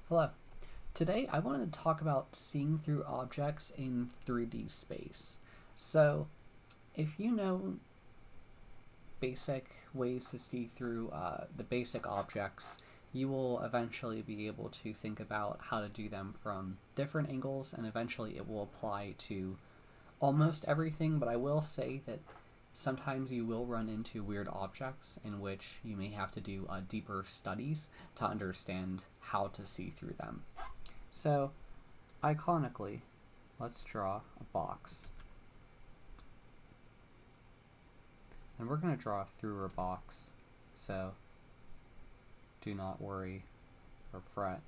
Hello. Today I wanted to talk about seeing through objects in 3D space. So, if you know basic ways to see through the basic objects, you will eventually be able to think about how to do them from different angles, and eventually it will apply to almost everything. But I will say that sometimes you will run into weird objects in which you may have to do deeper studies to understand how to see through them. So, iconically, let's draw a box. And we're going to draw through a box, so do not worry or fret.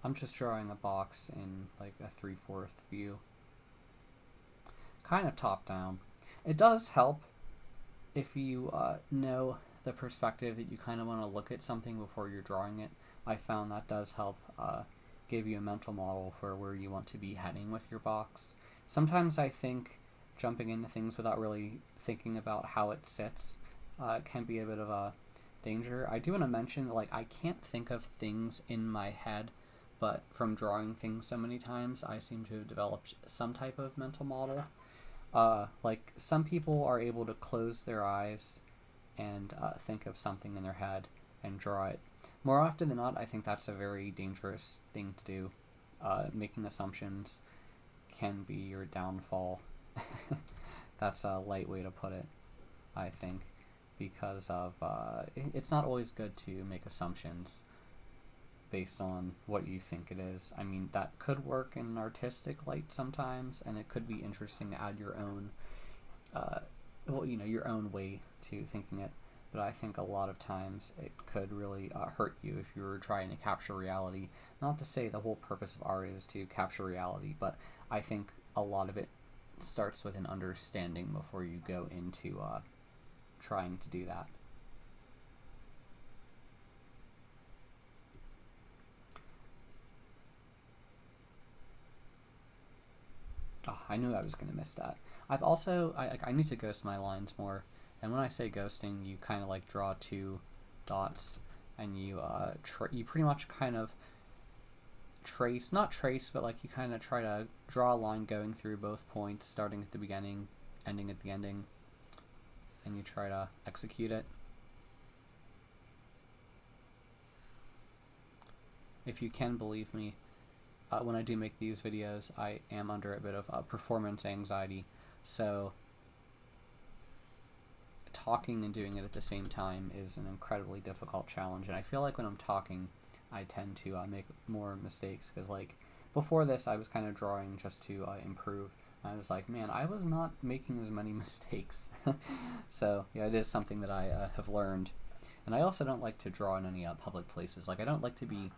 I'm just drawing a box in like a 3/4 view, kind of top down. It does help if you know the perspective that you kind of want to look at something before you're drawing it. I found that does help give you a mental model for where you want to be heading with your box. Sometimes I think jumping into things without really thinking about how it sits can be a bit of a danger. I do want to mention that, like, I can't think of things in my head, but from drawing things so many times, I seem to have developed some type of mental model. Like, some people are able to close their eyes and think of something in their head and draw it. More often than not, I think that's a very dangerous thing to do. Making assumptions can be your downfall. That's a light way to put it, I think, because of it's not always good to make assumptions based on what you think it is. I mean, that could work in an artistic light sometimes, and it could be interesting to add your own, your own way to thinking it. But I think a lot of times it could really hurt you if you were trying to capture reality. Not to say the whole purpose of art is to capture reality, but I think a lot of it starts with an understanding before you go into trying to do that. Oh, I knew I was going to miss that. I need to ghost my lines more. And when I say ghosting, you kind of like draw two dots, and you pretty much kind of trace, not trace, but like you kind of try to draw a line going through both points, starting at the beginning, ending at the ending, and you try to execute it. If you can believe me, when I do make these videos, I am under a bit of performance anxiety, so talking and doing it at the same time is an incredibly difficult challenge. And I feel like when I'm talking, I tend to make more mistakes, because like before this, I was kind of drawing just to improve. I was like, man, I was not making as many mistakes. So yeah, it is something that I have learned. And I also don't like to draw in any public places. Like, I don't like to be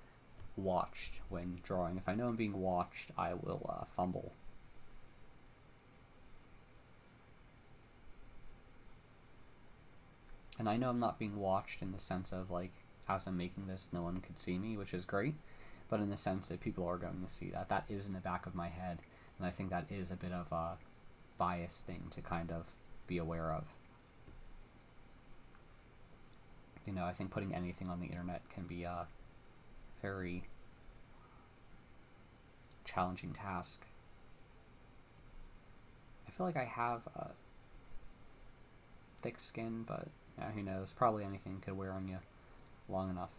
watched when drawing. If I know I'm being watched, I will fumble. And I know I'm not being watched in the sense of, like, as I'm making this, no one could see me, which is great, but in the sense that people are going to see that. That is in the back of my head, and I think that is a bit of a biased thing to kind of be aware of. You know, I think putting anything on the internet can be a very challenging task. I feel like I have a thick skin, but yeah, who knows? Probably anything could wear on you long enough.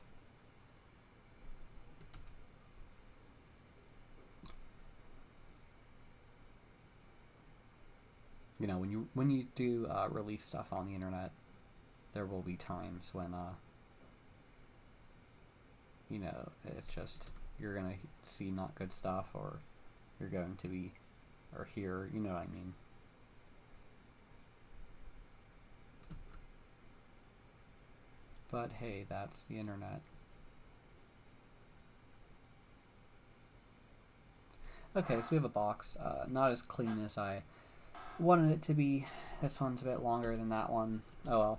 You know, when you do release stuff on the internet, there will be times when it's just, you're gonna see not good stuff, or you're going to be, or hear, you know what I mean. But hey, that's the internet. Okay, so we have a box, not as clean as I wanted it to be. This one's a bit longer than that one. Oh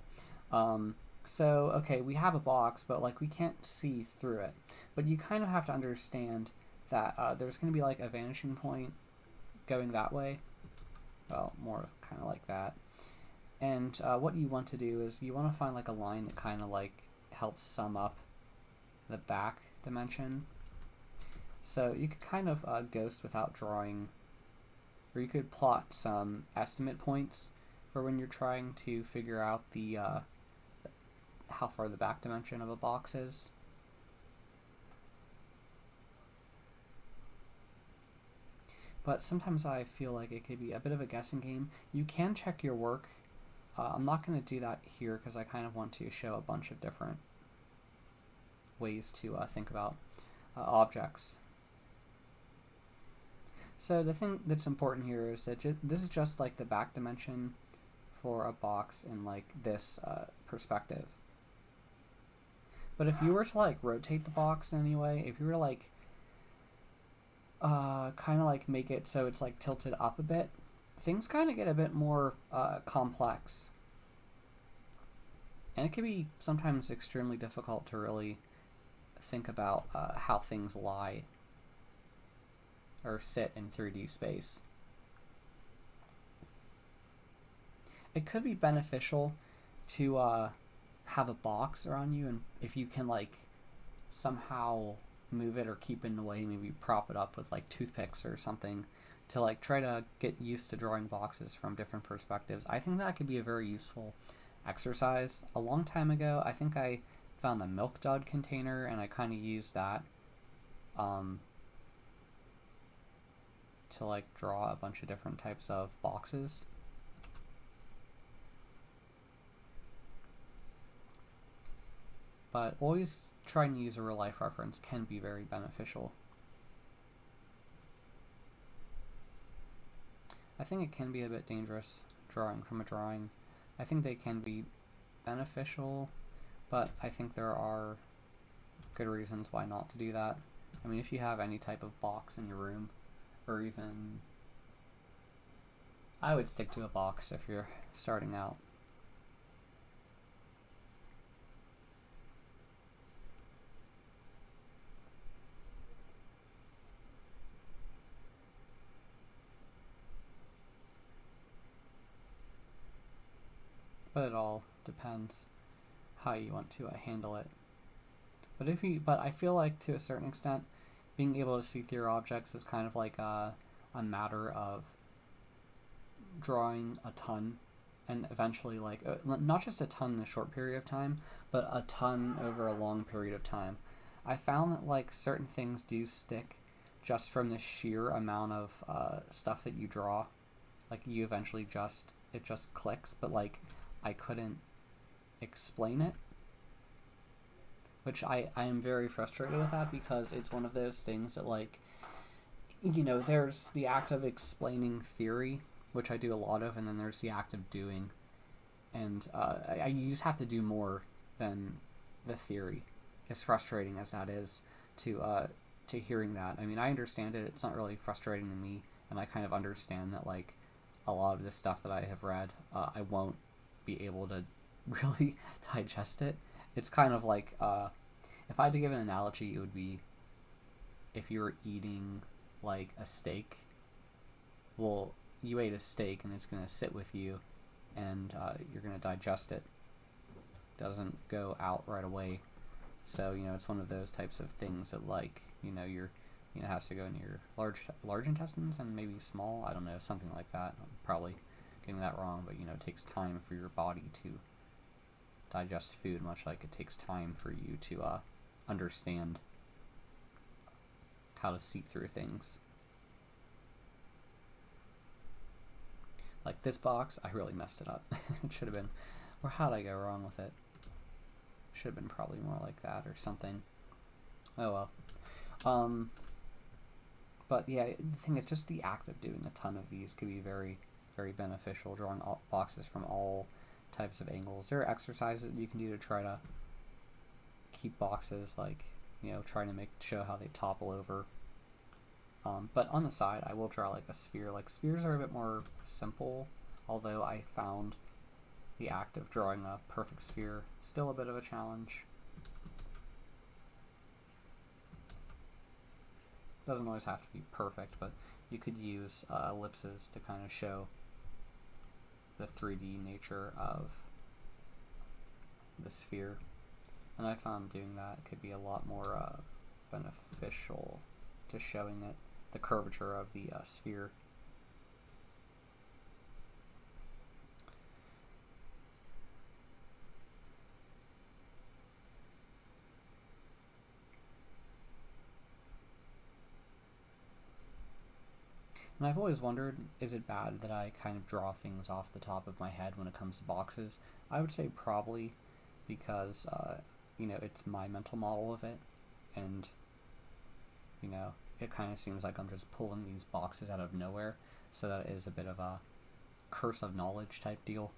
well. So, okay, we have a box, but like we can't see through it. But you kind of have to understand that there's going to be like a vanishing point going that way. Well, more kind of like that. And what you want to do is you want to find like a line that kind of like helps sum up the back dimension. So you could kind of ghost without drawing, or you could plot some estimate points for when you're trying to figure out the how far the back dimension of a box is. But sometimes I feel like it could be a bit of a guessing game. You can check your work. I'm not going to do that here because I kind of want to show a bunch of different ways to think about objects. So the thing that's important here is that this is just like the back dimension for a box in like this perspective. But if you were to like rotate the box in any way, if you were to like kind of like make it so it's like tilted up a bit, things kind of get a bit more complex. And it can be sometimes extremely difficult to really think about how things lie or sit in 3D space. It could be beneficial to have a box around you, and if you can like somehow move it or keep it in the way, maybe prop it up with like toothpicks or something to like try to get used to drawing boxes from different perspectives. I think that could be a very useful exercise. A long time ago, I think I found a Milk Dud container and I kind of used that to like draw a bunch of different types of boxes. But always trying to use a real life reference can be very beneficial. I think it can be a bit dangerous drawing from a drawing. I think they can be beneficial, but I think there are good reasons why not to do that. I mean, if you have any type of box in your room, or even... I would stick to a box if you're starting out. But it all depends how you want to handle it. But I feel like to a certain extent, being able to see through objects is kind of like a matter of drawing a ton, and eventually like not just a ton in a short period of time, but a ton over a long period of time. I found that like certain things do stick just from the sheer amount of stuff that you draw. Like you eventually it just clicks, but like I couldn't explain it, which I am very frustrated with that, because it's one of those things that like, you know, there's the act of explaining theory, which I do a lot of, and then there's the act of doing, and you just have to do more than the theory, as frustrating as that is to hearing that. I mean, I understand it, it's not really frustrating to me, and I kind of understand that like a lot of the stuff that I have read, I won't be able to really digest it. It's kind of like, if I had to give an analogy, it would be if you were eating like a steak. Well, you ate a steak and it's going to sit with you, and you're going to digest it. It doesn't go out right away. So, you know, it's one of those types of things that like, you know, it has to go in your large intestines and maybe small, I don't know, something like that. I'm probably getting that wrong, but you know, it takes time for your body to digest food, much like it takes time for you to understand how to see through things. Like this box, I really messed it up. It should have been, or how did I go wrong with it? Should have been probably more like that or something. Oh well. But yeah, the thing is, just the act of doing a ton of these could be very, very beneficial, drawing boxes from all types of angles. There are exercises that you can do to try to keep boxes, like, you know, trying to show how they topple over. But on the side, I will draw like a sphere. Like, spheres are a bit more simple, although I found the act of drawing a perfect sphere still a bit of a challenge. doesn't always have to be perfect, but you could use ellipses to kind of show the 3D nature of the sphere. And I found doing that could be a lot more beneficial to showing it the curvature of the sphere. And I've always wondered, is it bad that I kind of draw things off the top of my head when it comes to boxes? I would say probably, because, it's my mental model of it, and, it kind of seems like I'm just pulling these boxes out of nowhere, so that is a bit of a curse of knowledge type deal.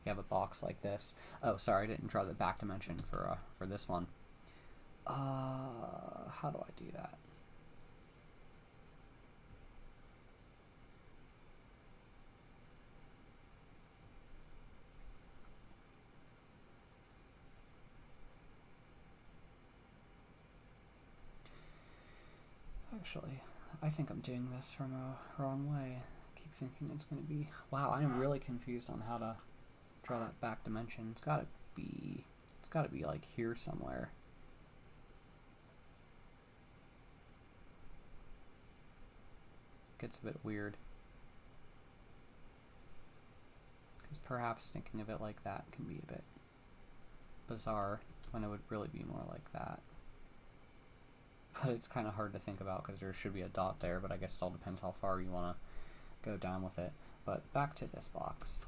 You have a box like this. Oh, sorry, I didn't draw the back dimension for this one. How do I do that? Actually, I think I'm doing this from a wrong way. I keep thinking it's going to be... Wow, I am really confused on how to draw that back dimension. It's got to be like here somewhere. Gets a bit weird. Because perhaps thinking of it like that can be a bit bizarre when it would really be more like that. But it's kind of hard to think about because there should be a dot there, but I guess it all depends how far you want to go down with it. But back to this box.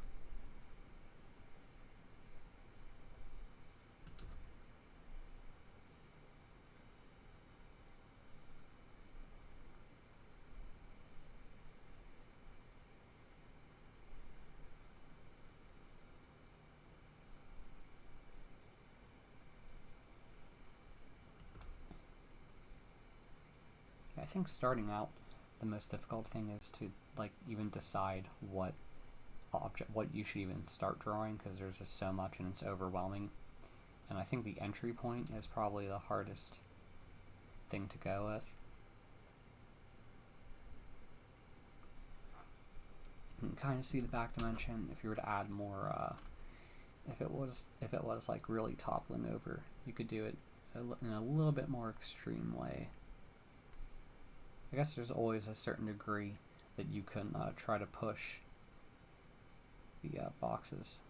I think starting out, the most difficult thing is to even decide what you should even start drawing, because there's just so much and it's overwhelming. And I think the entry point is probably the hardest thing to go with. You can kind of see the back dimension. If you were to add more, if it was like really toppling over, you could do it in a little bit more extreme way. I guess there's always a certain degree that you can try to push the boxes.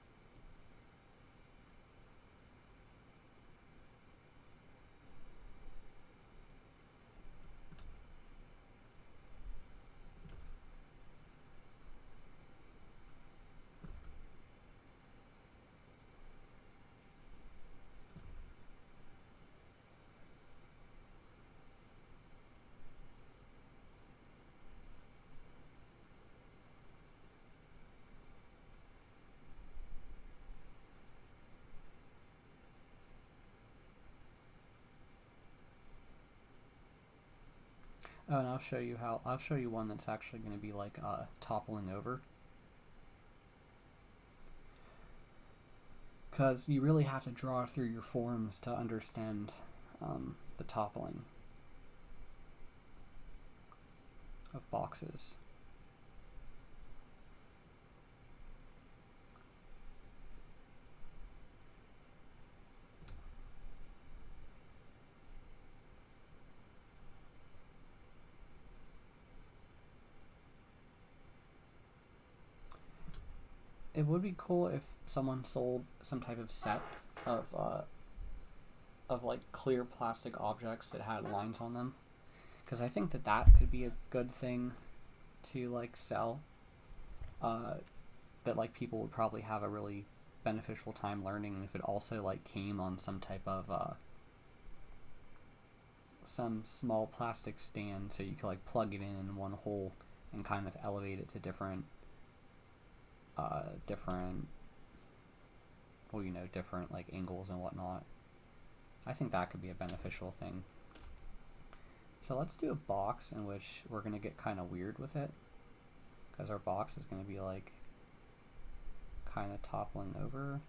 Oh, and I'll show you one that's actually going to be like toppling over. Because you really have to draw through your forms to understand the toppling of boxes. It would be cool if someone sold some type of set of like clear plastic objects that had lines on them, because I think that could be a good thing to like sell. That like people would probably have a really beneficial time learning if it also like came on some type of some small plastic stand, so you could like plug it in one hole and kind of elevate it to different different like angles and whatnot. I think that could be a beneficial thing. So let's do a box in which we're going to get kind of weird with it, because our box is going to be like kind of toppling over.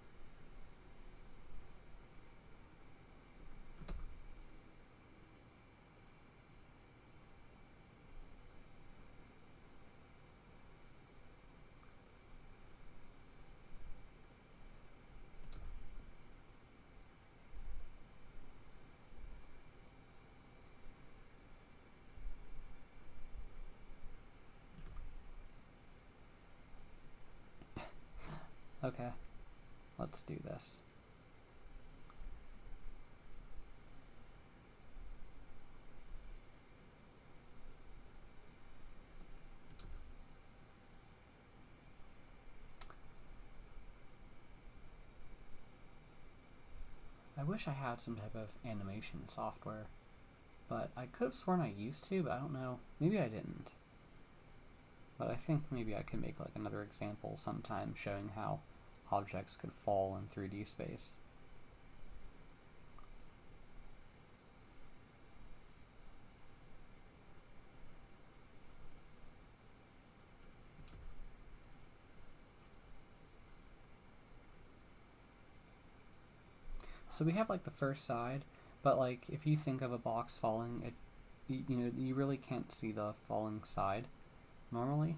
Okay, let's do this. I wish I had some type of animation software, but I could have sworn I used to, but I don't know. Maybe I didn't. But I think maybe I could make like another example sometime showing how objects could fall in 3D space. So we have like the first side, but like if you think of a box falling, you really can't see the falling side normally,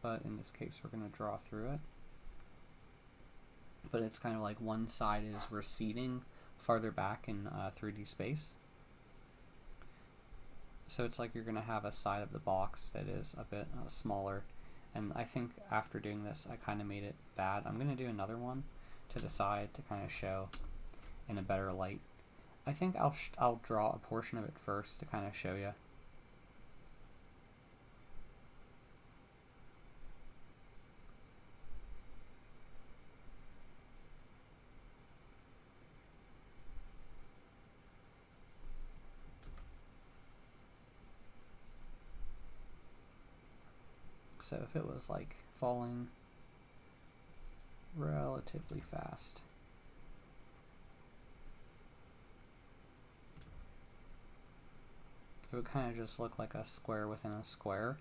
but in this case we're going to draw through it. But it's kind of like one side is receding farther back in 3D space. So it's like you're going to have a side of the box that is a bit smaller. And I think after doing this, I kind of made it bad. I'm going to do another one to the side to kind of show in a better light. I think I'll draw a portion of it first to kind of show you. So if it was like falling relatively fast, it would kind of just look like a square within a square.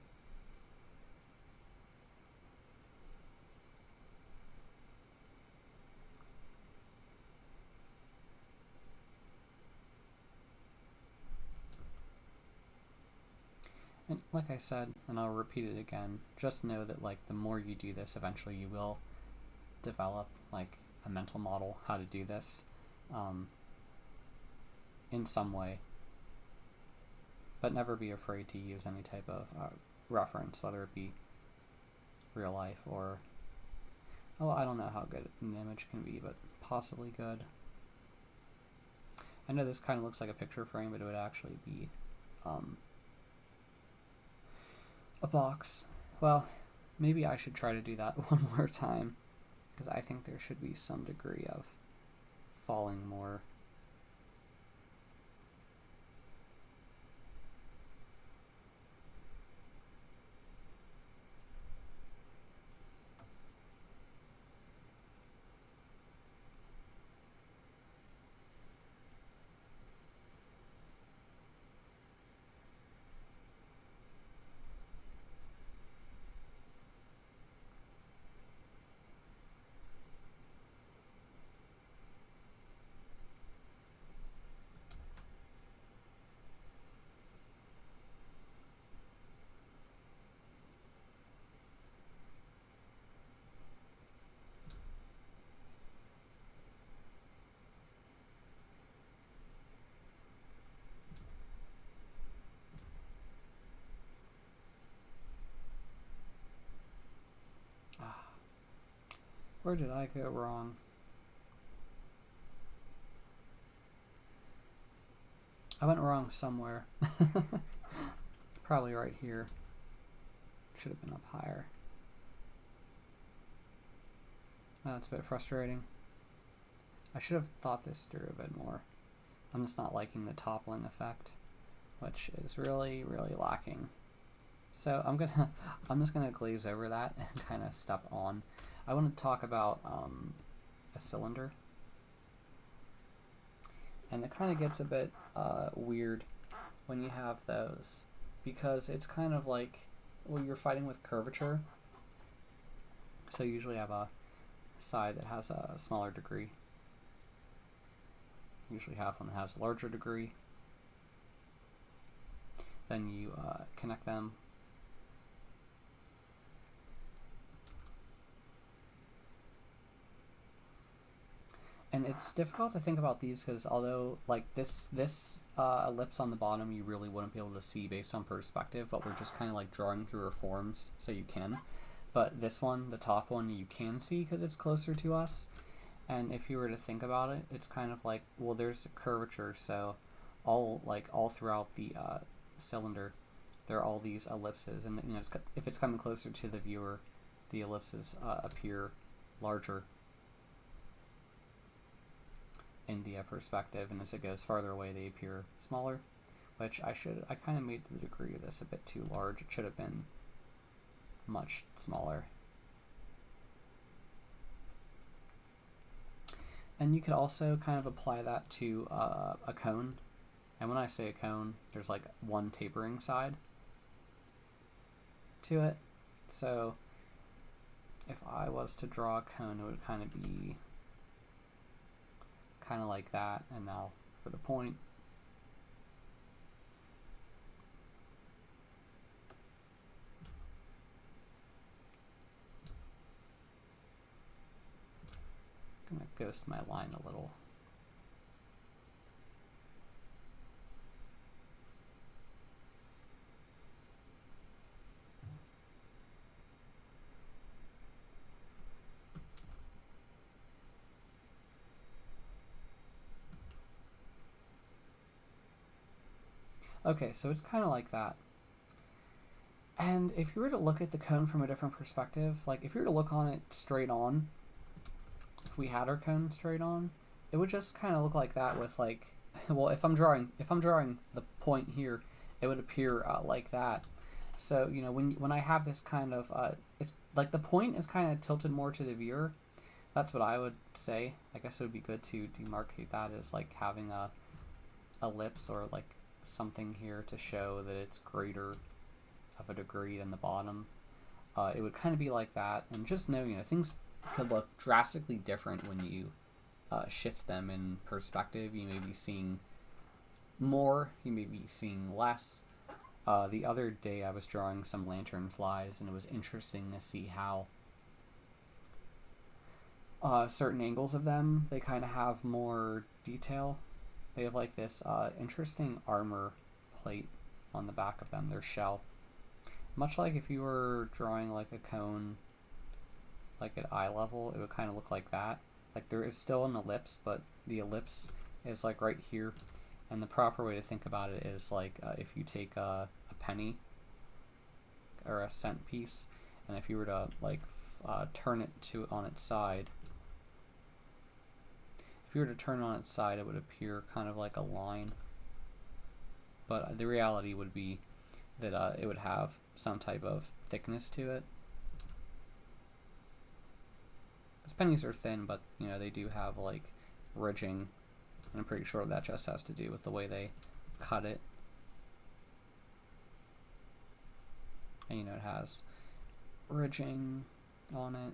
And like I said, and I'll repeat it again, just know that like the more you do this, eventually you will develop like a mental model how to do this in some way. But never be afraid to use any type of reference, whether it be real life or, oh, I don't know how good an image can be, but possibly good. I know this kind of looks like a picture frame, but it would actually be a box. Well, maybe I should try to do that one more time, because I think there should be some degree of falling more. Where did I go wrong? I went wrong somewhere. Probably right here. Should have been up higher. That's a bit frustrating. I should have thought this through a bit more. I'm just not liking the toppling effect, which is really, really lacking. So I'm just gonna glaze over that and kind of step on. I want to talk about a cylinder, and it kind of gets a bit weird when you have those, because it's kind of like, well, you're fighting with curvature. So you usually have a side that has a smaller degree. You usually have one that has a larger degree. Then you connect them. And it's difficult to think about these because although like this ellipse on the bottom you really wouldn't be able to see based on perspective, but we're just kind of like drawing through our forms so you can. but this one, the top one, you can see because it's closer to us. And if you were to think about it, it's kind of like, well, there's a curvature, so all throughout the cylinder, there are all these ellipses, and if it's coming closer to the viewer, the ellipses appear larger in the perspective, and as it goes farther away, they appear smaller. Which I kind of made the degree of this a bit too large. It should have been much smaller. And you could also kind of apply that to a cone. And when I say a cone, there's like one tapering side to it. So if I was to draw a cone, it would kind of be kind of like that. And now for the point. I'm going to ghost my line a little. Okay, so it's kind of like that. And if you were to look at the cone from a different perspective, like if you were to look on it straight on, if we had our cone straight on, it would just kind of look like that with like, well, if I'm drawing the point here, it would appear like that. So, you know, when I have this kind of, it's like the point is kind of tilted more to the viewer. That's what I would say. I guess it would be good to demarcate that as like having a ellipse or like something here to show that it's greater of a degree than the bottom. It would kind of be like that, and just know, you know, things could look drastically different when you shift them in perspective. You may be seeing more, you may be seeing less. The other day I was drawing some lanternflies, and it was interesting to see how certain angles of them, they kind of have more detail. They have like this interesting armor plate on the back of them, their shell. Much like if you were drawing like a cone like at eye level, it would kind of look like that. Like there is still an ellipse, but the ellipse is like right here. And the proper way to think about it is like if you take a penny or a cent piece, and if you were to like turn it on its side, if you were to turn it on its side, it would appear kind of like a line. But the reality would be that it would have some type of thickness to it. Because pennies are thin, but you know they do have like ridging, and I'm pretty sure that just has to do with the way they cut it. And you know it has ridging on it.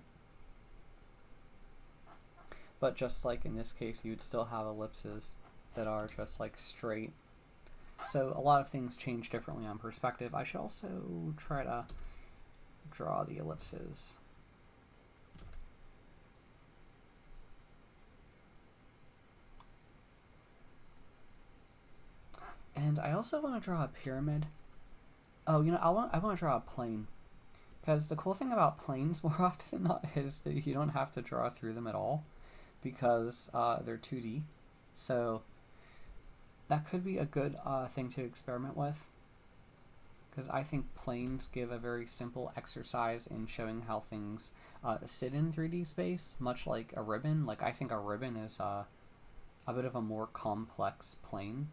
But just like in this case, you would still have ellipses that are just like straight. So a lot of things change differently on perspective. I should also try to draw the ellipses. And I also want to draw a pyramid. Oh, you know, I want to draw a plane. Because the cool thing about planes more often than not is that you don't have to draw through them at all, because they're 2D. So that could be a good thing to experiment with, because I think planes give a very simple exercise in showing how things sit in 3D space, much like a ribbon. Like I think a ribbon is a bit of a more complex plane.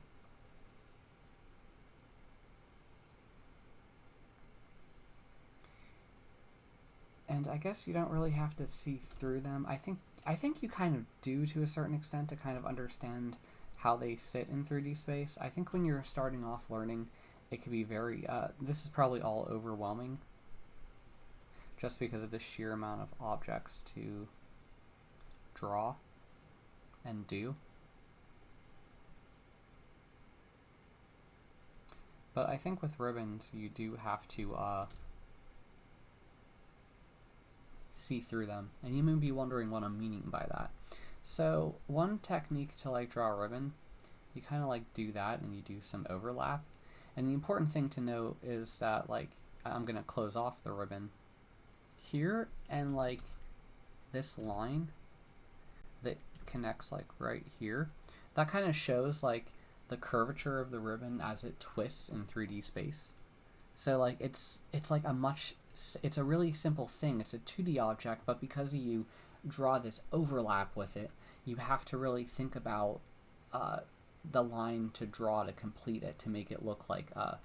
And I guess you don't really have to see through them. I think you kind of do to a certain extent to kind of understand how they sit in 3D space. I think when you're starting off learning, it can be very, this is probably all overwhelming, just because of the sheer amount of objects to draw and do. But I think with ribbons, you do have to see through them, and you may be wondering what I'm meaning by that. So one technique to like draw a ribbon, you kind of like do that and you do some overlap. And the important thing to note is that like I'm going to close off the ribbon here and like this line that connects like right here, that kind of shows like the curvature of the ribbon as it twists in 3D space. So like it's like it's a really simple thing. It's a 2D object, but because you draw this overlap with it, you have to really think about the line to draw to complete it, to make it look like a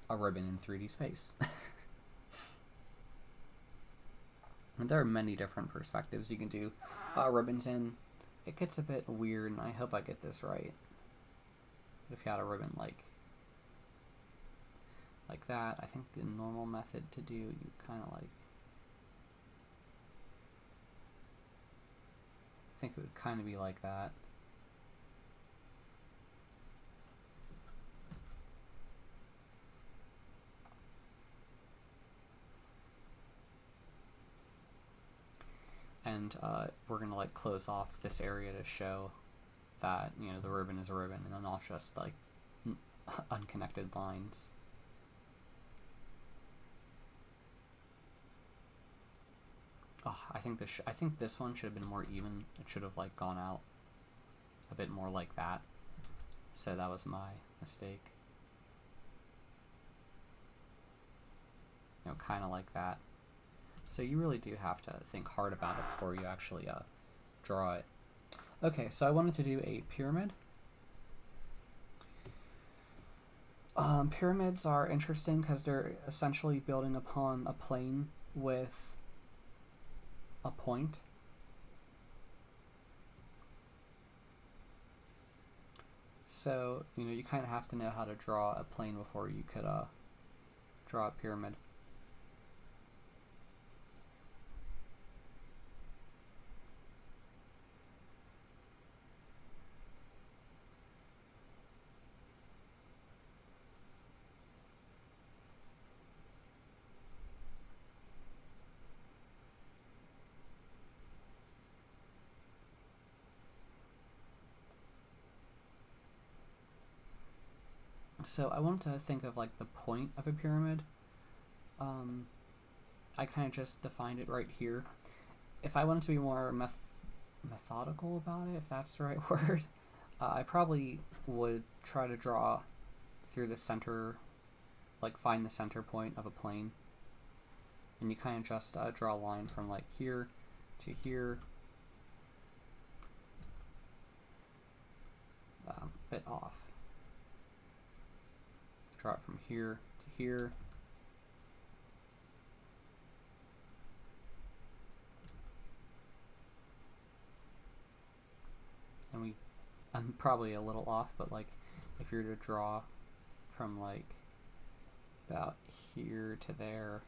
ribbon in 3D space. And there are many different perspectives you can do ribbons in. It gets a bit weird, and I hope I get this right. If you had a ribbon like that, I think the normal method to do, you kind of like, I think it would kind of be like that. And we're gonna like close off this area to show that, you know, the ribbon is a ribbon and not just like unconnected lines. Oh, I think this one should have been more even. It should have like gone out a bit more like that. So that was my mistake. You know, kind of like that. So you really do have to think hard about it before you actually draw it. Okay, so I wanted to do a pyramid. Pyramids are interesting because they're essentially building upon a plane with a point. So, you know, you kind of have to know how to draw a plane before you could draw a pyramid. So I wanted to think of like the point of a pyramid. I kind of just defined it right here. If I wanted to be more methodical about it, if that's the right word, I probably would try to draw through the center, like find the center point of a plane. And you kind of just draw a line from like here to here, a bit off. Draw it from here to here. And I'm probably a little off, but like if you're to draw from like about here to there,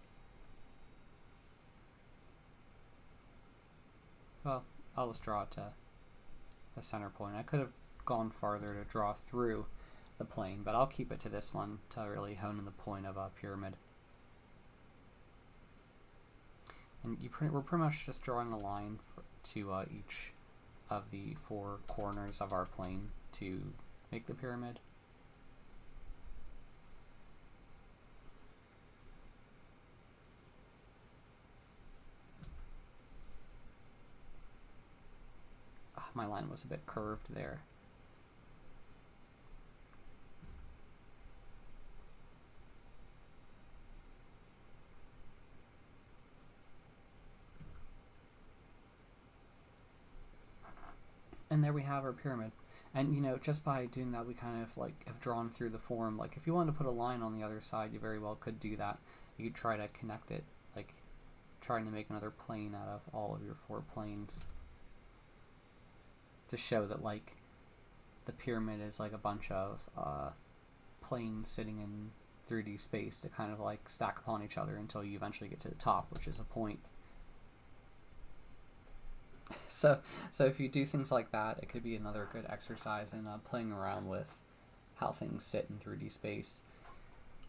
well, I'll just draw it to the center point. I could have gone farther to draw through the plane, but I'll keep it to this one to really hone in the point of a pyramid. And we're pretty much just drawing a line to each of the four corners of our plane to make the pyramid. Oh, my line was a bit curved there. And there we have our pyramid. And, you know, just by doing that, we kind of, like, have drawn through the form. Like, if you wanted to put a line on the other side, you very well could do that. You could try to connect it, like, trying to make another plane out of all of your four planes. To show that, like, the pyramid is, like, a bunch of planes sitting in 3D space to kind of, like, stack upon each other until you eventually get to the top, which is a point. So if you do things like that, it could be another good exercise in playing around with how things sit in 3D space.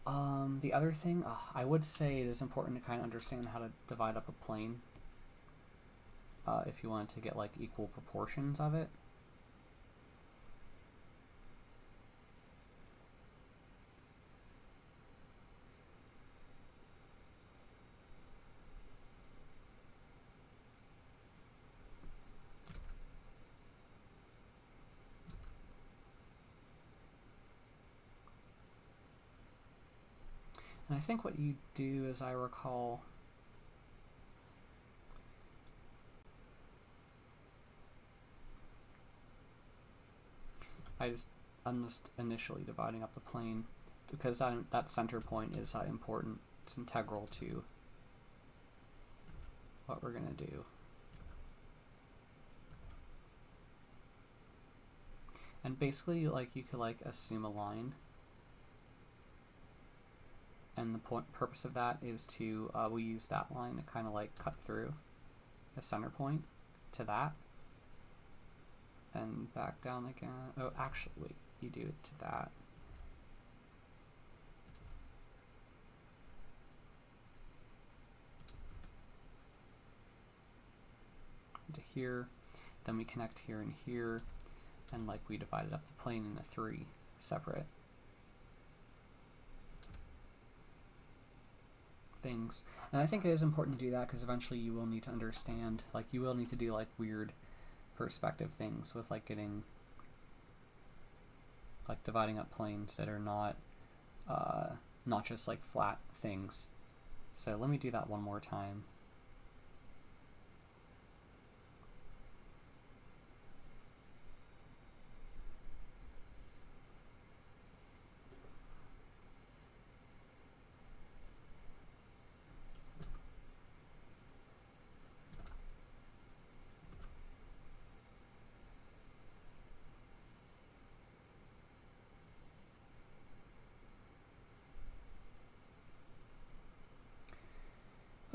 The other thing, I would say it is important to kind of understand how to divide up a plane if you wanted to get like equal proportions of it. And I think what you do, as I recall, I'm just initially dividing up the plane because that center point is important. It's integral to what we're going to do. And basically, like, you could like assume a line, and the purpose of that is to we use that line to kind of like cut through the center point to that, and back down again. Oh, actually, wait, you do it to that. To here, then we connect here and here, and like we divided up the plane into 3 separate things. And I think it is important to do that because eventually you will need to understand, like, you will need to do like weird perspective things with like getting, like, dividing up planes that are not just like flat things. So let me do that one more time.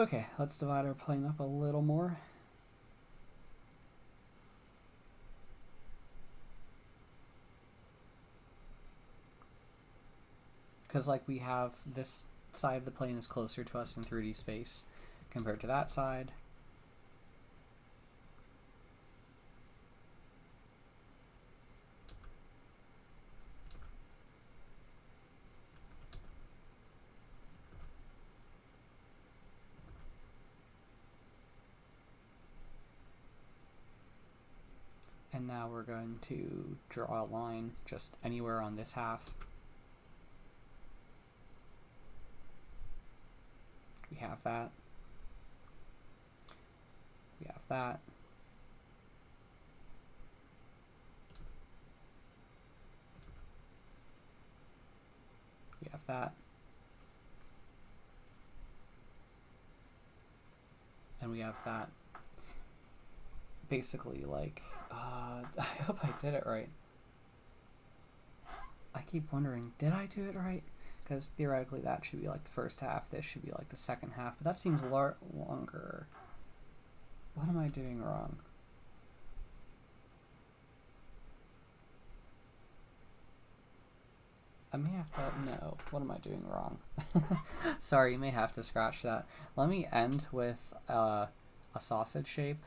Okay, let's divide our plane up a little more. Because like we have this side of the plane is closer to us in 3D space compared to that side. And now we're going to draw a line just anywhere on this half. We have that. We have that. We have that. And we have that. Basically, like, I hope I did it right. I keep wondering, did I do it right? Because theoretically that should be like the first half, this should be like the second half, but that seems longer. What am I doing wrong? I may have to, no, what am I doing wrong? Sorry, you may have to scratch that. Let me end with a sausage shape.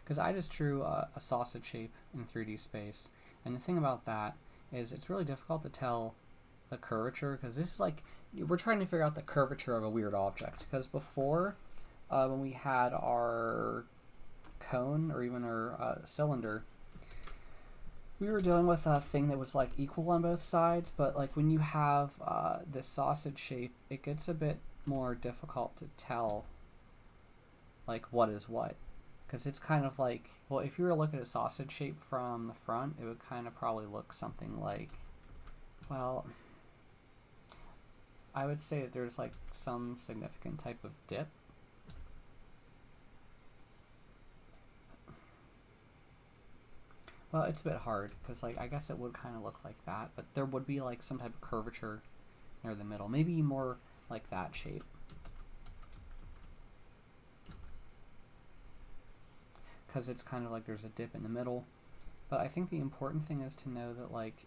Because I just drew a sausage shape in 3D space, and the thing about that is it's really difficult to tell the curvature, because this is like, we're trying to figure out the curvature of a weird object, because before, when we had our cone, or even our cylinder, we were dealing with a thing that was like equal on both sides, but like when you have this sausage shape, it gets a bit more difficult to tell like what is what. Because it's kind of like, well, if you were to look at a sausage shape from the front, it would kind of probably look something like, well, I would say that there's like some significant type of dip. Well, it's a bit hard, because like, I guess it would kind of look like that, but there would be like some type of curvature near the middle. Maybe more like that shape. Because it's kind of like there's a dip in the middle. But I think the important thing is to know that, like,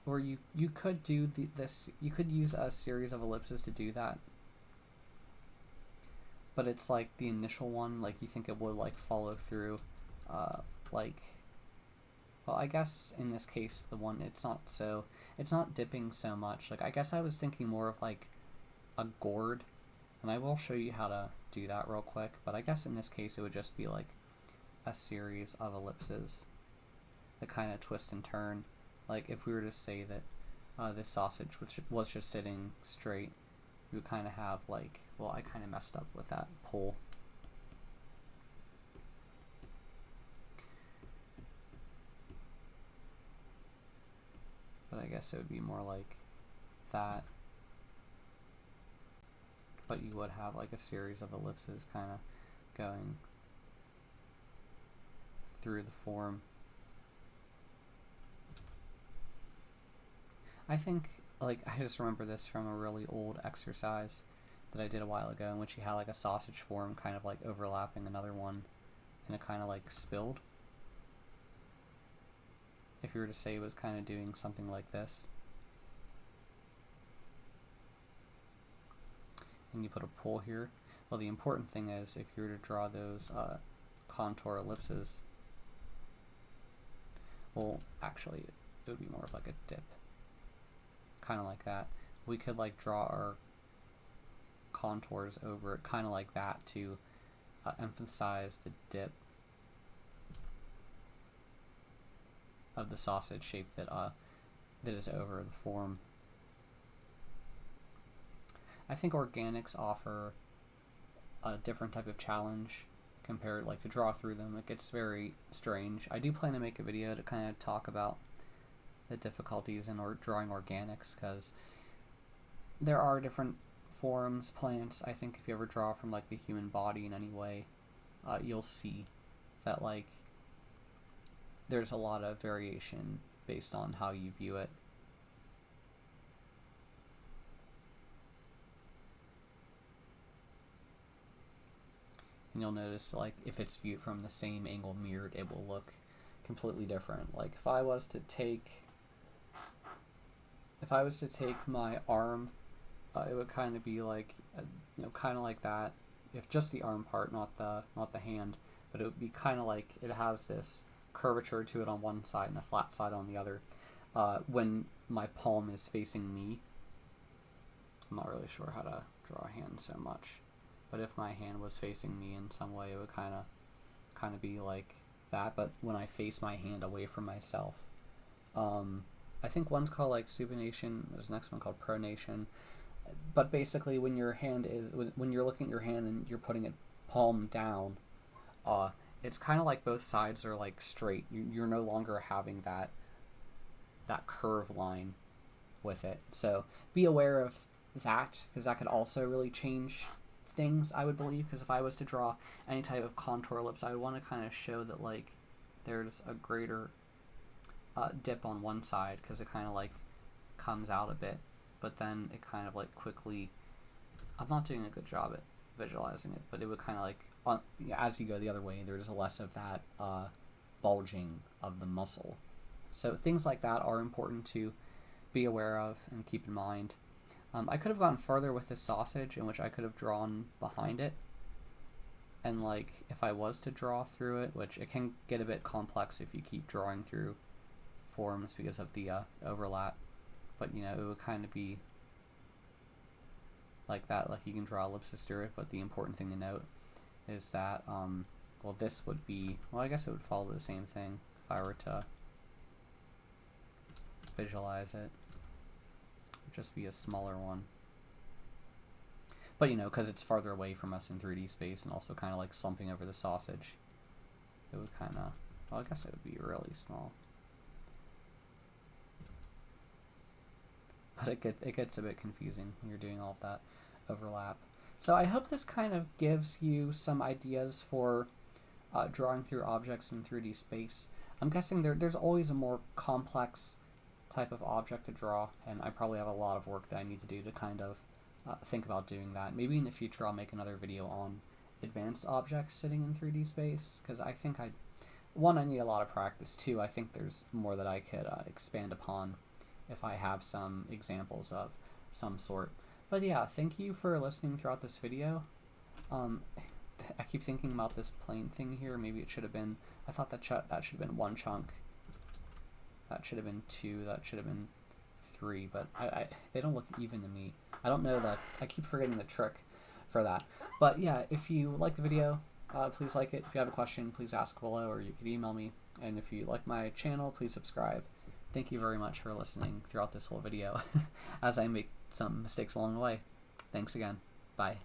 or you could do this, you could use a series of ellipses to do that. But it's like the initial one, like you think it would like follow through, like, well, I guess in this case the one, it's not dipping so much. Like, I guess I was thinking more of like a gourd, and I will show you how to do that real quick, but I guess in this case it would just be like a series of ellipses that kind of twist and turn. Like if we were to say that this sausage was just sitting straight, we would kind of have like, well, I kind of messed up with that pull. But I guess it would be more like that. But you would have like a series of ellipses kind of going through the form. I think, like, I just remember this from a really old exercise that I did a while ago in which you had like a sausage form kind of like overlapping another one, and it kind of like spilled. If you were to say it was kind of doing something like this, and you put a pull here, well, the important thing is if you were to draw those contour ellipses, well, actually it would be more of like a dip, kind of like that. We could like draw our contours over it kind of like that to emphasize the dip of the sausage shape that that is over the form. I think organics offer a different type of challenge compared, like, to draw through them. It gets very strange. I do plan to make a video to kind of talk about the difficulties in drawing organics, because there are different forms, plants. I think if you ever draw from like the human body in any way, you'll see that like there's a lot of variation based on how you view it. And you'll notice, like, if it's viewed from the same angle mirrored, it will look completely different. Like if I was to take my arm, it would kind of be like, kind of like that. If just the arm part, not the hand, but it would be kind of like it has this curvature to it on one side and a flat side on the other. When my palm is facing me, I'm not really sure how to draw a hand so much, but if my hand was facing me in some way, it would kind of be like that. But when I face my hand away from myself, I think one's called like supination. There's the next one called pronation. But basically, when you're looking at your hand and you're putting it palm down, it's kind of like both sides are like straight. You're no longer having that curve line with it. So be aware of that, because that could also really change things, I would believe. Because if I was to draw any type of contour ellipse, I would want to kind of show that like there's a greater dip on one side, because it kind of like comes out a bit, but then it kind of like quickly, I'm not doing a good job at visualizing it, but it would kind of like, as you go the other way, there's less of that bulging of the muscle. So things like that are important to be aware of and keep in mind. I could have gone further with this sausage, in which I could have drawn behind it, and like if I was to draw through it, which it can get a bit complex if you keep drawing through forms because of the overlap, but it would kind of be like that. Like you can draw ellipses through it, but the important thing to note is that well, this would be, well, I guess it would follow the same thing if I were to visualize it. It would just be a smaller one, but because it's farther away from us in 3D space and also kind of like slumping over the sausage, it would kind of, well, I guess it would be really small. But it gets a bit confusing when you're doing all of that overlap. So I hope this kind of gives you some ideas for drawing through objects in 3D space. I'm guessing there's always a more complex type of object to draw, and I probably have a lot of work that I need to do to kind of think about doing that. Maybe in the future I'll make another video on advanced objects sitting in 3D space, because I think I need a lot of practice. Two, I think there's more that I could expand upon if I have some examples of some sort. But yeah, thank you for listening throughout this video. I keep thinking about this plane thing here. Maybe it should have been, I thought that should have been one chunk. That should have been two. That should have been three. But they don't look even to me. I don't know that. I keep forgetting the trick for that. But yeah, if you like the video, please like it. If you have a question, please ask below, or you could email me. And if you like my channel, please subscribe. thank you very much for listening throughout this whole video as I make some mistakes along the way. Thanks again. Bye.